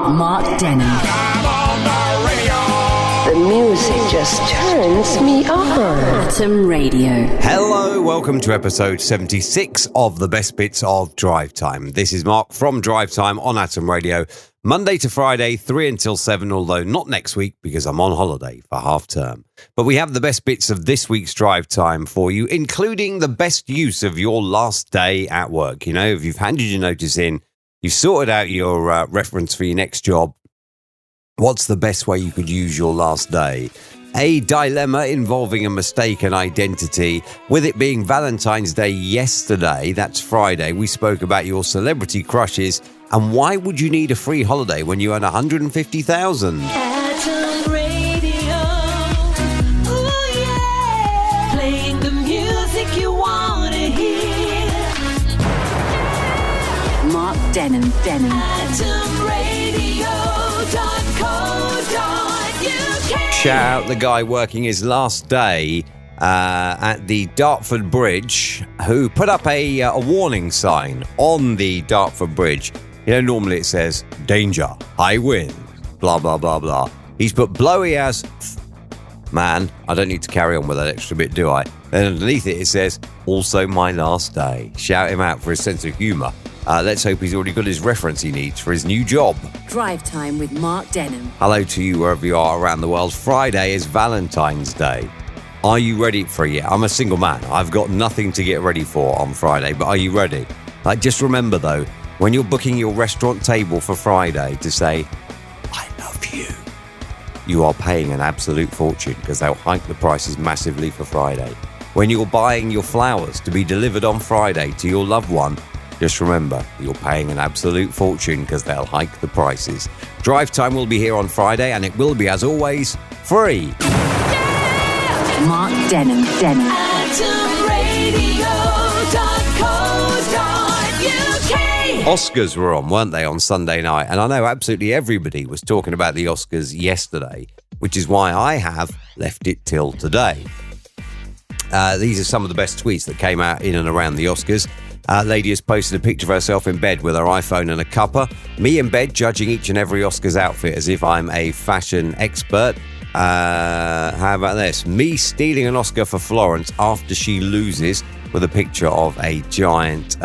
Mark Denholm. I'm on the radio. The music just turns me on. Atom Radio. Hello, welcome to episode 76 of the best bits of Drivetime. This is Mark from Drivetime on Atom Radio, Monday to Friday, 3 until 7, although not next week because I'm on holiday for half term. But we have the best bits of this week's Drivetime for you, including the best use of your last day at work. You know, if you've handed your notice in, you've sorted out your reference for your next job, what's the best way you could use your last day? A dilemma involving a mistaken identity. With it being Valentine's Day yesterday, that's Friday, we spoke about your celebrity crushes and why would you need a free holiday when you earn $150,000? Atom Radio. Ooh, yeah. Playing the music you want to hear. Mark Denholm. AtomRadio.co.uk. Shout out the guy working his last day at the Dartford Bridge who put up a warning sign on the Dartford Bridge. You know, normally it says, danger, high wind, blah, blah, blah, blah. He's put blowy as, man, I don't need to carry on with that extra bit, do I? Then underneath it, it says, also my last day. Shout him out for his sense of humour. Let's hope he's already got his reference he needs for his new job. Drive Time with Mark Denholm. Hello to you wherever you are around the world. Friday is Valentine's Day. Are you ready for it? I'm a single man. I've got nothing to get ready for on Friday, but are you ready? Just remember though, when you're booking your restaurant table for Friday to say, I love you, you are paying an absolute fortune because they'll hike the prices massively for Friday. When you're buying your flowers to be delivered on Friday to your loved one, just remember, you're paying an absolute fortune because they'll hike the prices. Drive Time will be here on Friday and it will be, as always, free. Mark Denholm. AtomRadio.co.uk. Oscars were on, weren't they, on Sunday night? And I know absolutely everybody was talking about the Oscars yesterday, which is why I have left it till today. These are some of the best tweets that came out in and around the Oscars. Lady has posted a picture of herself in bed with her iPhone and a cuppa. Me in bed judging each and every Oscars outfit as if I'm a fashion expert. How about this? Me stealing an Oscar for Florence after she loses with a picture of a giant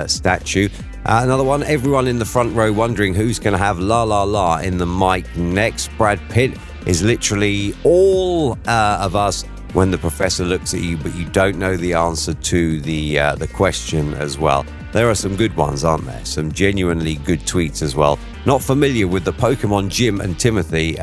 statue. Another one, everyone in the front row wondering who's going to have La La La in the mic next. Brad Pitt is literally all of us when the professor looks at you, but you don't know the answer to the question as well. There are some good ones, aren't there? Some genuinely good tweets as well. Not familiar with the Pokemon Jim and Timothy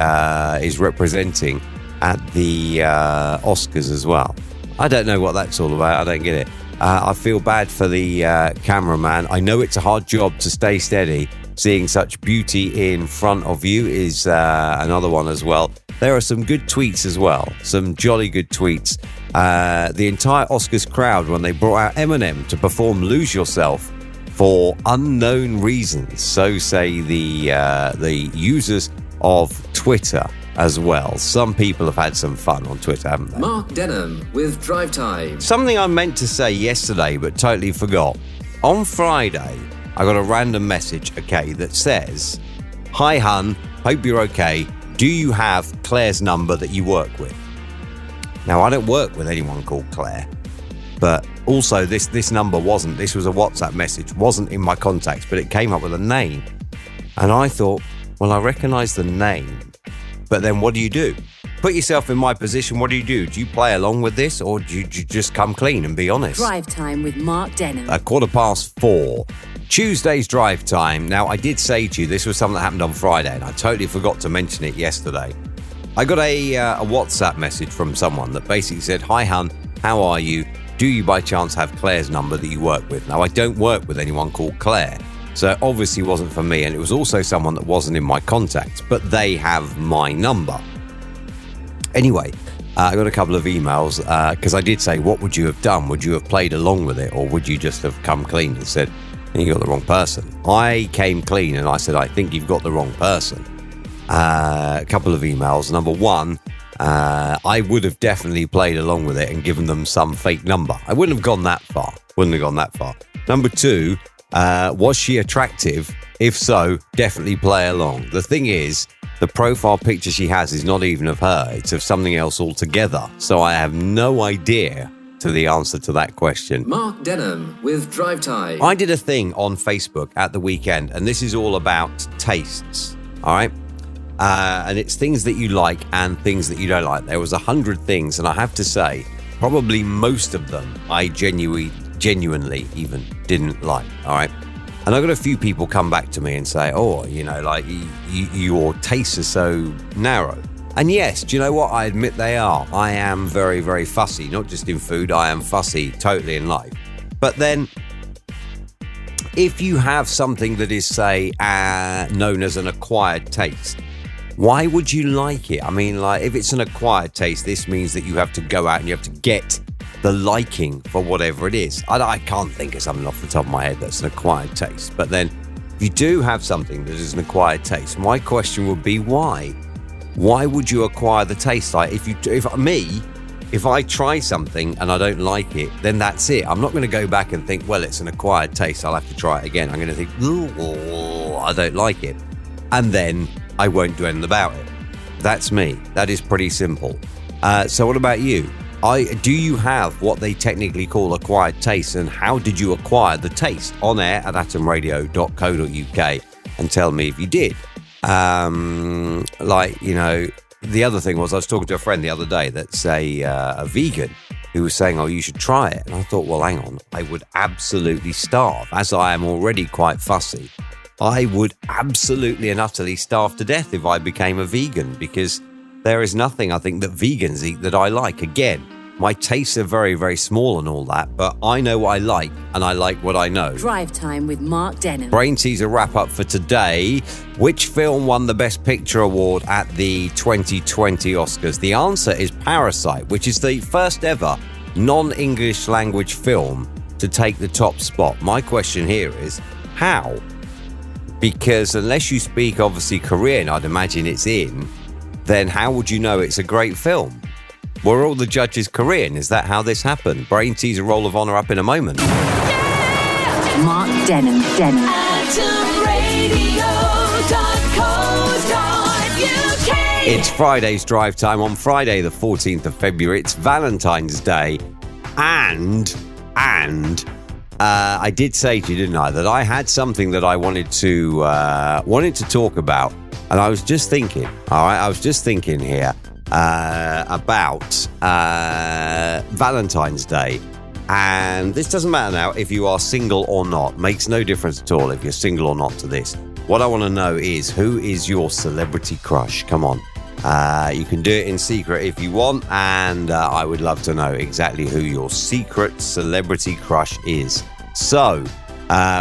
is representing at the Oscars as well. I don't know what that's all about. I don't get it. I feel bad for the cameraman. I know it's a hard job to stay steady. Seeing such beauty in front of you is another one as well. There are some good tweets as well, some jolly good tweets. The entire Oscars crowd when they brought out Eminem to perform Lose Yourself for unknown reasons. So say the users of Twitter as well. Some people have had some fun on Twitter, haven't they? Mark Denholm with Drive Time. Something I meant to say yesterday but totally forgot. On Friday, I got a random message, that says, hi hun, hope you're okay. Do you have Claire's number that you work with? Now, I don't work with anyone called Claire, but also this number wasn't, this was a WhatsApp message, wasn't in my contacts, but it came up with a name. And I thought, well, I recognise the name, but then what do you do? Put yourself in my position, what do you do? Do you play along with this or do you just come clean and be honest? Drive Time with Mark Denholm. 4:15. Tuesday's Drive Time. Now, I did say to you this was something that happened on Friday, and I totally forgot to mention it yesterday. I got a WhatsApp message from someone that basically said, hi, hun, how are you? Do you by chance have Claire's number that you work with? Now, I don't work with anyone called Claire, so it obviously wasn't for me, and it was also someone that wasn't in my contacts, but they have my number. Anyway, I got a couple of emails because I did say, what would you have done? Would you have played along with it, or would you just have come clean and said, you got the wrong person? I came clean and I said, I think you've got the wrong person. A couple of emails. Number one, I would have definitely played along with it and given them some fake number. I wouldn't have gone that far. Number two, Was she attractive? If so, definitely play along. The thing is, the profile picture she has is not even of her. It's of something else altogether. So I have no idea to the answer to that question. Mark Denholm with Drive Time. I did a thing on Facebook at the weekend, and this is all about tastes, all right? And it's things that you like and things that you don't like. There was 100 things, and I have to say, probably most of them I genuinely even didn't like, all right? And I got a few people come back to me and say, oh, you know, like your tastes are so narrow. And yes, do you know what? I admit they are. I am very, very fussy, not just in food. I am fussy totally in life. But then if you have something that is, say, known as an acquired taste, why would you like it? I mean, like, if it's an acquired taste, this means that you have to go out and you have to get the liking for whatever it is. I can't think of something off the top of my head that's an acquired taste. But then if you do have something that is an acquired taste, my question would be why? Why would you acquire the taste? Like, if I try something and I don't like it, then that's it. I'm not going to go back and think, well, it's an acquired taste, I'll have to try it again. I'm going to think, oh, I don't like it. And then I won't do anything about it. That's me. That is pretty simple. So what about you? Do you have what they technically call acquired taste, and how did you acquire the taste? On air at atomradio.co.uk and tell me if you did. Like, you know, the other thing was I was talking to a friend the other day that's a vegan who was saying, oh, you should try it. And I thought, well, hang on, I would absolutely starve. As I am already quite fussy, I would absolutely and utterly starve to death if I became a vegan, because there is nothing I think that vegans eat that I like. Again, my tastes are very, very small and all that, but I know what I like, and I like what I know. Drive Time with Mark Denholm. Brain teaser wrap up for today. Which film won the Best Picture award at the 2020 Oscars? The answer is Parasite, which is the first ever non-English language film to take the top spot. My question here is, how? Because unless you speak, obviously, Korean, I'd imagine it's in, then how would you know it's a great film? Were all the judges Korean? Is that how this happened? Brain teaser roll of honour up in a moment. Mark Denholm. AtomRadio.co.uk. It's Friday's Drive Time on Friday, the 14th of February. It's Valentine's Day. And I did say to you, didn't I, that I had something that I wanted to talk about. And I was just thinking, all right, here about Valentine's Day. And this doesn't matter now if you are single or not. Makes no difference at all if you're single or not to this. What I want to know is, who is your celebrity crush? Come on. You can do it in secret if you want. And I would love to know exactly who your secret celebrity crush is. So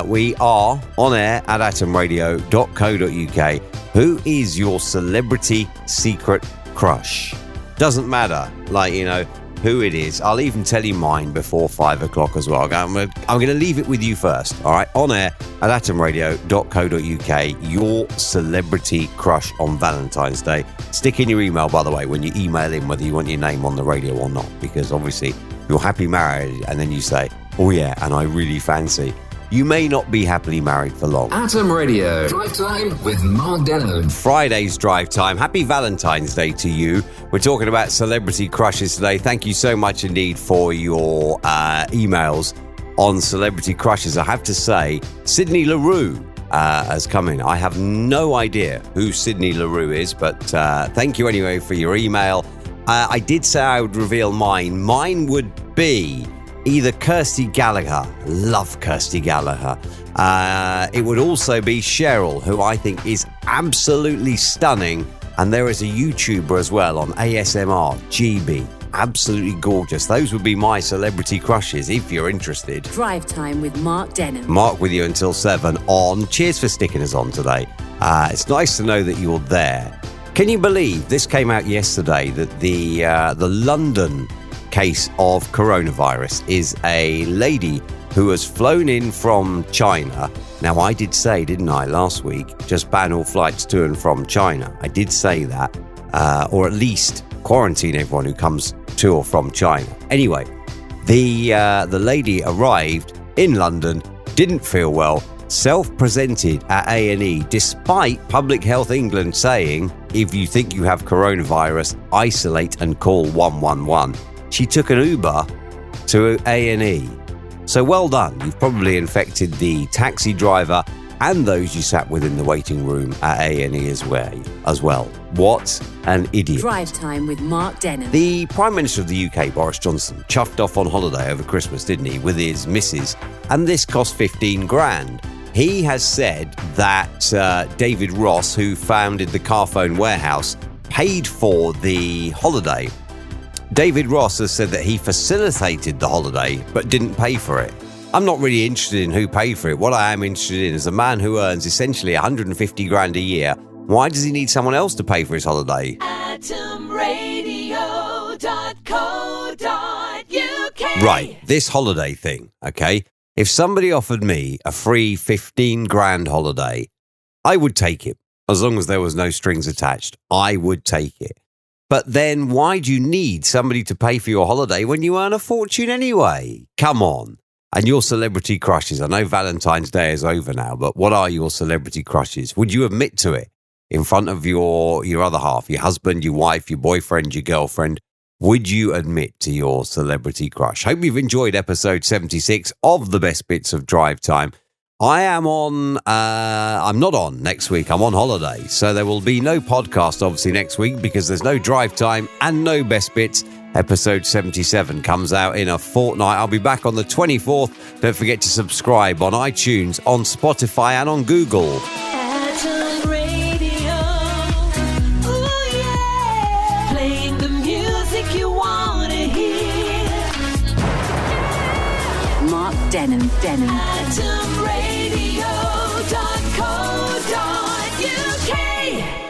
we are on air at atomradio.co.uk. Who is your celebrity secret crush? Doesn't matter, like, you know, who it is. I'll even tell you mine before 5 o'clock as well. I'm going to leave it with you first, all right? On air at atomradio.co.uk, your celebrity crush on Valentine's Day. Stick in your email, by the way, when you email in whether you want your name on the radio or not, because obviously you're happy married and then you say, oh yeah, and I really fancy. You may not be happily married for long. Atom Radio. Drive Time with Mark Denholm. Friday's Drive Time. Happy Valentine's Day to you. We're talking about celebrity crushes today. Thank you so much indeed for your emails on celebrity crushes. I have to say, Sydney LaRue has come in. I have no idea who Sydney LaRue is, but thank you anyway for your email. I did say I would reveal mine. Mine would be either Kirsty Gallagher. Love Kirsty Gallagher. It would also be Cheryl, who I think is absolutely stunning. And there is a YouTuber as well on ASMR, GB. Absolutely gorgeous. Those would be my celebrity crushes if you're interested. Drive Time with Mark Denholm. Mark with you until 7 on. Cheers for sticking us on today. It's nice to know that you're there. Can you believe this came out yesterday that the London case of coronavirus is a lady who has flown in from China. Now, I did say, didn't I, last week, just ban all flights to and from China. I did say that, or at least quarantine everyone who comes to or from China. Anyway, the lady arrived in London, didn't feel well, self-presented at A&E despite Public Health England saying, if you think you have coronavirus, isolate and call 111. She took an Uber to A&E. So well done. You've probably infected the taxi driver and those you sat with in the waiting room at A&E as well. What an idiot. Drive Time with Mark Denham. The Prime Minister of the UK, Boris Johnson, chuffed off on holiday over Christmas, didn't he, with his missus, and this cost 15 grand. He has said that David Ross, who founded the Carphone Warehouse, paid for the holiday. David Ross has said that he facilitated the holiday but didn't pay for it. I'm not really interested in who paid for it. What I am interested in is a man who earns essentially 150 grand a year. Why does he need someone else to pay for his holiday? atomradio.co.uk. Right, this holiday thing, okay? If somebody offered me a free 15 grand holiday, I would take it. As long as there was no strings attached, I would take it. But then why do you need somebody to pay for your holiday when you earn a fortune anyway? Come on. And your celebrity crushes. I know Valentine's Day is over now, but what are your celebrity crushes? Would you admit to it in front of your other half, your husband, your wife, your boyfriend, your girlfriend? Would you admit to your celebrity crush? Hope you've enjoyed episode 76 of the best bits of Drive Time. I'm not on next week. I'm on holiday. So there will be no podcast, obviously, next week because there's no Drive Time and no best bits. Episode 77 comes out in a fortnight. I'll be back on the 24th. Don't forget to subscribe on iTunes, on Spotify and on Google. Atom Radio. Ooh, yeah. Playing the music you want to hear. Mark Denham. atomradio.co.uk.